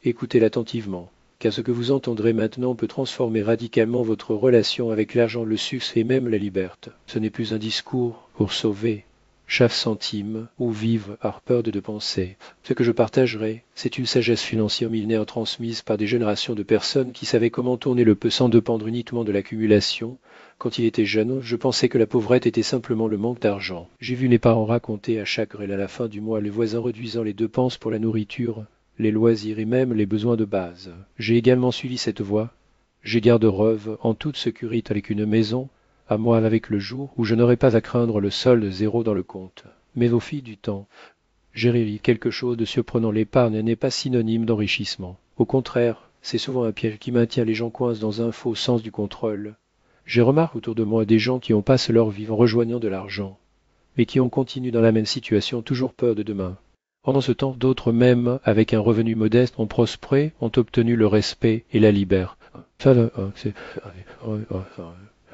Écoutez-la attentivement, car ce que vous entendrez maintenant peut transformer radicalement votre relation avec l'argent, le succès et même la liberté. Ce n'est plus un discours pour sauver chaque centime ou vivre par peur de penser. Ce que je partagerai, c'est une sagesse financière millénaire transmise par des générations de personnes qui savaient comment tourner le peu sans dépendre uniquement de l'accumulation. Quand il était jeune, je pensais que la pauvrette était simplement le manque d'argent. J'ai vu les parents raconter à chaque Noël à la fin du mois les voisins réduisant les dépenses pour la nourriture, les loisirs et même les besoins de base. J'ai également suivi cette voie. J'ai garde reuve en toute sécurité avec une maison, à moi avec le jour où je n'aurai pas à craindre le solde zéro dans le compte. Mais au fil du temps, j'ai réalisé quelque chose de surprenant. L'épargne n'est pas synonyme d'enrichissement. Au contraire, c'est souvent un piège qui maintient les gens coincés dans un faux sens du contrôle. J'ai remarqué autour de moi des gens qui ont passé leur vie en rejoignant de l'argent, mais qui ont continué dans la même situation, toujours peur de demain. Pendant ce temps, d'autres même, avec un revenu modeste, ont prospéré, ont obtenu le respect et la liberté.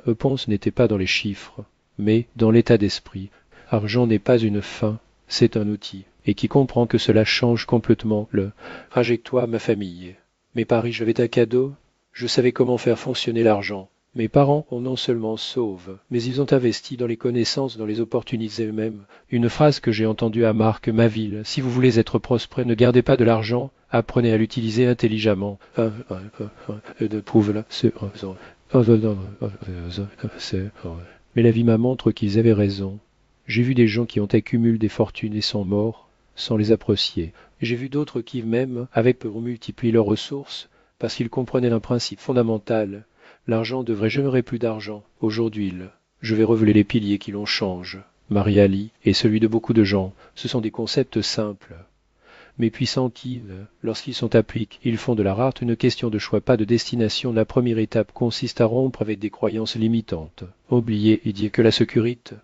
Réponse n'était pas dans les chiffres, mais dans l'état d'esprit. Argent n'est pas une fin, c'est un outil, et qui comprend que cela change complètement le trajectoire de ma famille. Mes paris, j'avais un cadeau, je savais comment faire fonctionner l'argent. Mes parents ont non seulement sauvé, mais ils ont investi dans les connaissances, dans les opportunités eux-mêmes. Une phrase que j'ai entendue à Marc Maville: si vous voulez être prospère, ne gardez pas de l'argent, apprenez à l'utiliser intelligemment. Mais la vie m'a montré qu'ils avaient raison. J'ai vu des gens qui ont accumulé des fortunes et sont morts sans les apprécier. J'ai vu d'autres qui, même, avaient pour multiplier leurs ressources, parce qu'ils comprenaient un principe fondamental. L'argent devrait jamais plus d'argent. Aujourd'hui, je vais révéler les piliers qui l'on change. Marie-Ali et celui de beaucoup de gens, ce sont des concepts simples, mais puissants qui, lorsqu'ils sont appliqués, ils font de la rare une question de choix, pas de destination. La première étape consiste à rompre avec des croyances limitantes. Oublier et dire que la sécurité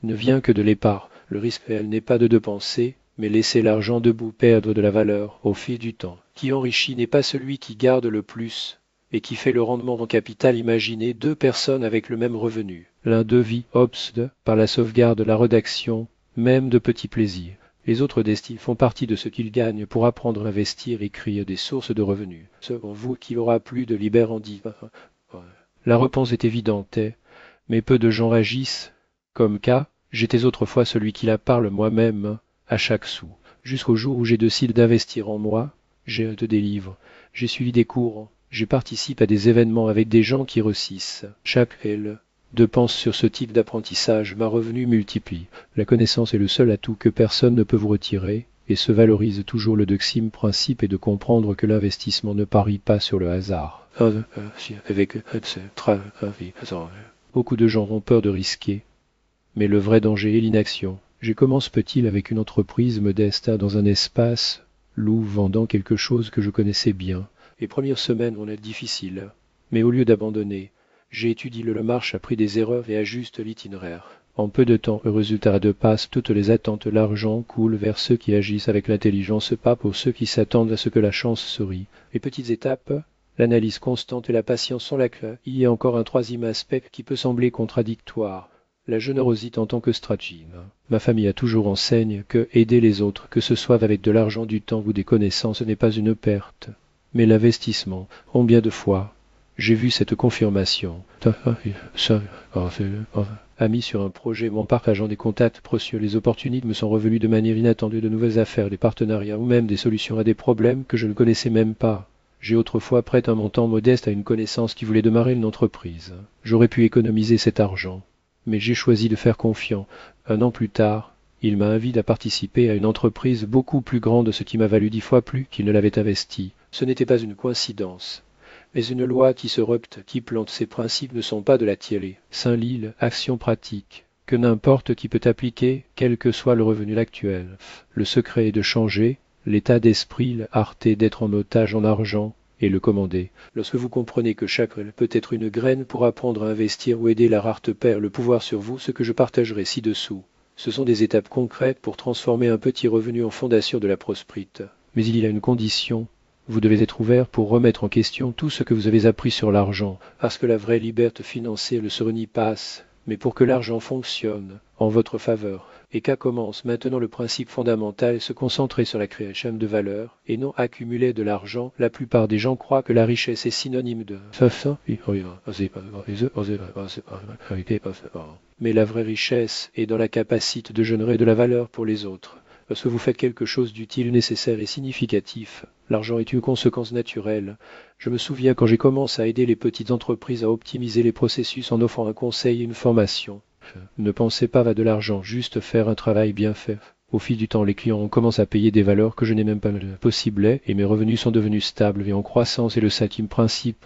ne vient que de l'épargne. Le risque réel n'est pas de dépenser, mais laisser l'argent debout perdre de la valeur au fil du temps. Qui enrichit n'est pas celui qui garde le plus et qui fait le rendement en capital. Imaginez deux personnes avec le même revenu. L'un d'eux vit obsédé par la sauvegarde, la rédaction, même de petits plaisirs. Les autres destinés font partie de ce qu'ils gagnent pour apprendre à investir et créer des sources de revenus. Selon vous, qui aura plus de libérandi? La réponse est évidente, mais peu de gens agissent. Comme cas, j'étais autrefois celui qui la parle moi-même à chaque sou. Jusqu'au jour où j'ai décidé d'investir en moi, j'ai des livres, j'ai suivi des cours, j'ai participé à des événements avec des gens qui réussissent. Chaque dépense sur ce type d'apprentissage, ma revenu multiplie. La connaissance est le seul atout que personne ne peut vous retirer, et se valorise toujours. Le deuxième principe est de comprendre que l'investissement ne parie pas sur le hasard. Beaucoup de gens ont peur de risquer, mais le vrai danger est l'inaction. J'ai commencé petit avec une entreprise modeste dans un espace loup vendant quelque chose que je connaissais bien. Les premières semaines vont être difficiles, mais au lieu d'abandonner, j'ai étudié le marché, appris des erreurs et ajuste l'itinéraire. En peu de temps, le résultat de passe toutes les attentes. L'argent coule vers ceux qui agissent avec l'intelligence, pas pour ceux qui s'attendent à ce que la chance sourie. Les petites étapes, l'analyse constante et la patience sont la clé. Il y a encore un troisième aspect qui peut sembler contradictoire: la générosité en tant que stratégie. Ma famille a toujours enseigné que aider les autres, que ce soit avec de l'argent, du temps ou des connaissances, n'est pas une perte, mais l'investissement. Combien de fois j'ai vu cette confirmation. Ami sur un projet, en partageant des contacts précieux, les opportunités me sont revenues de manière inattendue, de nouvelles affaires, des partenariats ou même des solutions à des problèmes que je ne connaissais même pas. J'ai autrefois prêté un montant modeste à une connaissance qui voulait démarrer une entreprise. J'aurais pu économiser cet argent, mais j'ai choisi de faire confiance. Un an plus tard, il m'a invité à participer à une entreprise beaucoup plus grande, ce qui m'a valu 10 fois plus qu'il ne l'avait investi. Ce n'était pas une coïncidence, mais une loi qui se repte, qui plante. Ces principes ne sont pas de la tiellée. Saint-Lille, action pratique, que n'importe qui peut appliquer, quel que soit le revenu actuel. Le secret est de changer l'état d'esprit, l'arté d'être en otage en argent et le commander. Lorsque vous comprenez que chaque peut être une graine pour apprendre à investir ou aider, la rareté perd le pouvoir sur vous. Ce que je partagerai ci-dessous, ce sont des étapes concrètes pour transformer un petit revenu en fondation de la prospérité. Mais il y a une condition. Vous devez être ouvert pour remettre en question tout ce que vous avez appris sur l'argent, parce que la vraie liberté financière ne se renie pas. Mais pour que l'argent fonctionne, en votre faveur, et qu'à commence maintenant le principe fondamental est se concentrer sur la création de valeur et non accumuler de l'argent. La plupart des gens croient que la richesse est synonyme de mais la vraie richesse est dans la capacité de générer de la valeur pour les autres. Lorsque vous faites quelque chose d'utile, nécessaire et significatif, l'argent est une conséquence naturelle. Je me souviens quand j'ai commencé à aider les petites entreprises à optimiser les processus en offrant un conseil et une formation. Ne pensez pas à de l'argent, juste faire un travail bien fait. Au fil du temps, les clients ont commencé à payer des valeurs que je n'ai même pas possibles et mes revenus sont devenus stables et en croissance. Et le septième principe,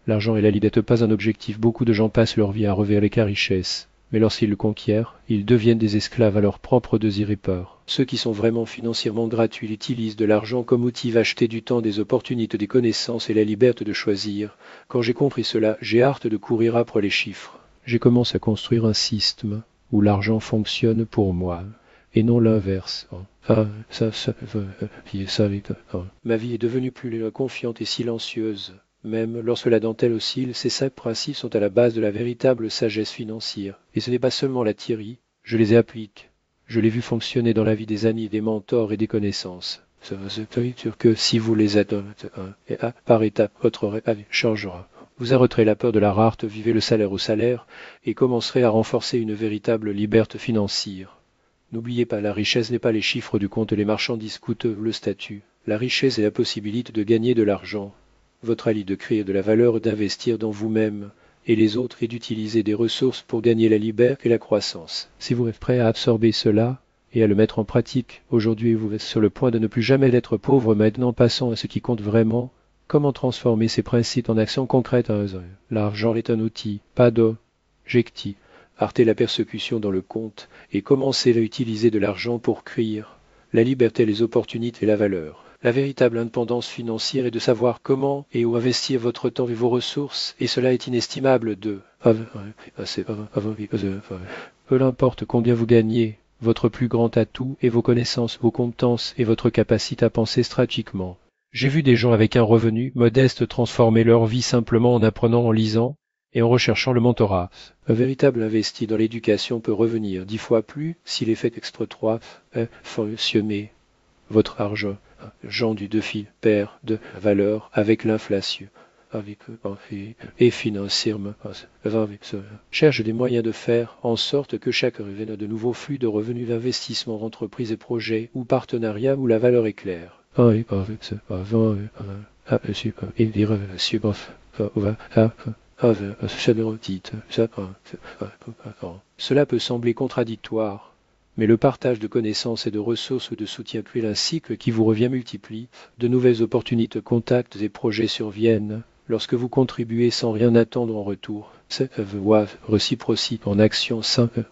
l'argent et la liberté pas un objectif. Beaucoup de gens passent leur vie à rêver la richesse. Mais lorsqu'ils le conquièrent, ils deviennent des esclaves à leurs propres désirs et peurs. Ceux qui sont vraiment financièrement gratuits utilisent de l'argent comme outil acheter du temps, des opportunités, des connaissances et la liberté de choisir. Quand j'ai compris cela, j'ai hâte de courir après les chiffres. J'ai commencé à construire un système où l'argent fonctionne pour moi, et non l'inverse. Ma vie est devenue plus confiante et silencieuse. Même lorsque la dentelle oscille, ces 5 principes sont à la base de la véritable sagesse financière. Et ce n'est pas seulement la théorie, je les applique. Je l'ai vu fonctionner dans la vie des amis, des mentors et des connaissances. C'est sûr que si vous les adoptez, et par étapes, votre rêve changera. Vous arrêterez la peur de la rareté, vivez le salaire au salaire, et commencerez à renforcer une véritable liberté financière. N'oubliez pas, la richesse n'est pas les chiffres du compte, les marchandises coûteuses, le statut. La richesse est la possibilité de gagner de l'argent. Votre allié de créer de la valeur, d'investir dans vous-même et les autres et d'utiliser des ressources pour gagner la liberté et la croissance. Si vous êtes prêt à absorber cela et à le mettre en pratique, aujourd'hui vous êtes sur le point de ne plus jamais être pauvre. Maintenant passons à ce qui compte vraiment. Comment transformer ces principes en actions concrètes? L'argent est un outil, pas d'objectif. Arrêtez la persécution dans le compte et commencez à utiliser de l'argent pour créer la liberté, les opportunités et la valeur. La véritable indépendance financière est de savoir comment et où investir votre temps et vos ressources, et cela est inestimable peu importe combien vous gagnez, votre plus grand atout est vos connaissances, vos compétences et votre capacité à penser stratégiquement. J'ai vu des gens avec un revenu modeste transformer leur vie simplement en apprenant, en lisant et en recherchant le mentorat. Un véritable investi dans l'éducation peut revenir 10 fois plus s'il est fait fonctionner votre argent. Jean du défi perd de valeur avec l'inflation. Et financièrement, cherche des moyens de faire en sorte que chaque revienne de nouveaux flux de revenus d'investissement, entreprises et projets ou partenariats où la valeur est claire. Cela peut sembler contradictoire. Mais le partage de connaissances et de ressources ou de soutien puis un cycle qui vous revient multiplie, de nouvelles opportunités, contacts et projets surviennent lorsque vous contribuez sans rien attendre en retour. Cette voie réciprocité en action simple,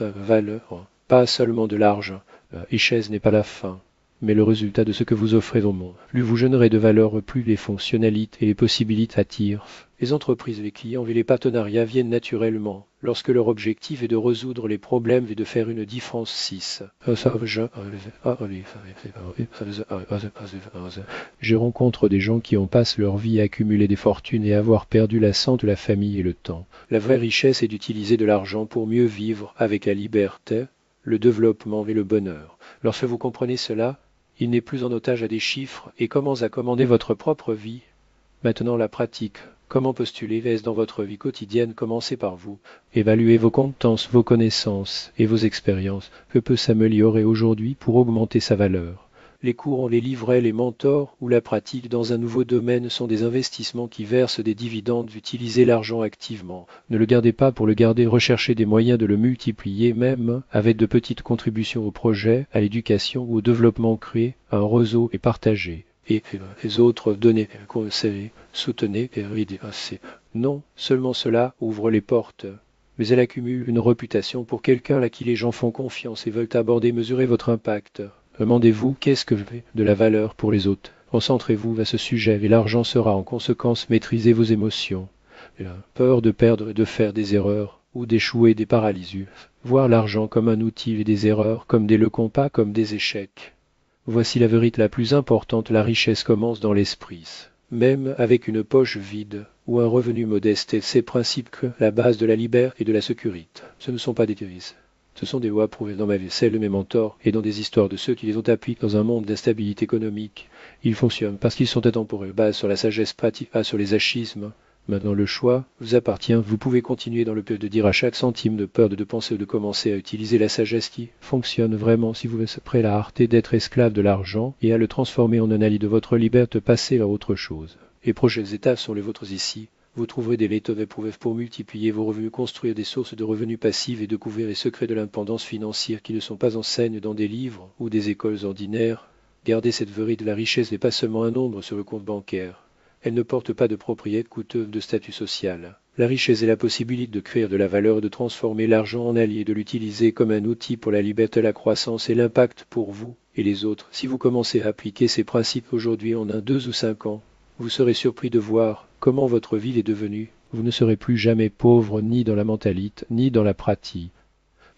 valeur, pas seulement de l'argent. La richesse n'est pas la fin, mais le résultat de ce que vous offrez au monde. Plus vous générez de valeur, plus les fonctionnalités et les possibilités attirent. Les entreprises, les clients et les partenariats viennent naturellement lorsque leur objectif est de résoudre les problèmes et de faire une différence. Je rencontre des gens qui ont passé leur vie à accumuler des fortunes et à avoir perdu la santé, la famille et le temps. La vraie richesse est d'utiliser de l'argent pour mieux vivre avec la liberté, le développement et le bonheur. Lorsque vous comprenez cela, il n'est plus en otage à des chiffres et commence à commander votre propre vie. Maintenant la pratique. Comment postuler dans votre vie quotidienne? Commencez par vous. Évaluez vos compétences, vos connaissances et vos expériences. Que peut s'améliorer aujourd'hui pour augmenter sa valeur? Les cours, les livrets, les mentors ou la pratique dans un nouveau domaine sont des investissements qui versent des dividendes. Utilisez l'argent activement. Ne le gardez pas pour le garder, recherchez des moyens de le multiplier, même avec de petites contributions au projet, à l'éducation ou au développement. Créez un réseau et partagez. Et les autres donnez, conseillez, soutenez et aidez. Non, seulement cela ouvre les portes. Mais elle accumule une réputation pour quelqu'un à qui les gens font confiance et veulent aborder, mesurer votre impact. Demandez-vous qu'est-ce que je fais de la valeur pour les autres. Concentrez-vous à ce sujet et l'argent sera en conséquence. Maîtrisez vos émotions. La peur de perdre et de faire des erreurs ou d'échouer, des paralyses. Voir l'argent comme un outil et des erreurs comme des leçons, pas comme des échecs. Voici la vérité la plus importante, la richesse commence dans l'esprit. même avec une poche vide ou un revenu modeste, et ces principes que la base de la liberté et de la sécurité. Ce ne sont pas des théories. Ce sont des lois prouvées dans ma vaisselle de mes mentors et dans des histoires de ceux qui les ont appliquées dans un monde d'instabilité économique. Ils fonctionnent parce qu'ils sont intemporels, basés sur la sagesse pratique, pas sur les achismes. Maintenant, le choix vous appartient. Vous pouvez continuer dans le peuple de dire à chaque centime de peur de penser ou de commencer à utiliser la sagesse qui fonctionne vraiment si vous êtes prêt à la rareté d'être esclave de l'argent et à le transformer en un allié de votre liberté, passer à autre chose. Les prochaines étapes sont les vôtres ici. Vous trouverez des méthodes éprouvées pour multiplier vos revenus, construire des sources de revenus passifs et découvrir les secrets de l'indépendance financière qui ne sont pas enseignes dans des livres ou des écoles ordinaires. Gardez cette vérité de la richesse n'est pas seulement un nombre sur le compte bancaire. Elle ne porte pas de propriété coûteuse de statut social. La richesse est la possibilité de créer de la valeur et de transformer l'argent en allié, de l'utiliser comme un outil pour la liberté, la croissance et l'impact pour vous et les autres. Si vous commencez à appliquer ces principes aujourd'hui en 2 ou 5 ans, vous serez surpris de voir comment votre vie est devenue. Vous ne serez plus jamais pauvre ni dans la mentalité, ni dans la pratique.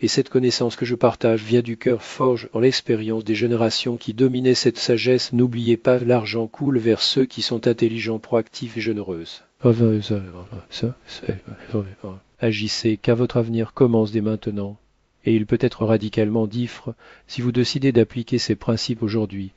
Et cette connaissance que je partage vient du cœur forge en l'expérience des générations qui dominaient cette sagesse. N'oubliez pas, l'argent coule vers ceux qui sont intelligents, proactifs et généreux. Agissez, car votre avenir commence dès maintenant. Et il peut être radicalement différent si vous décidez d'appliquer ces principes aujourd'hui.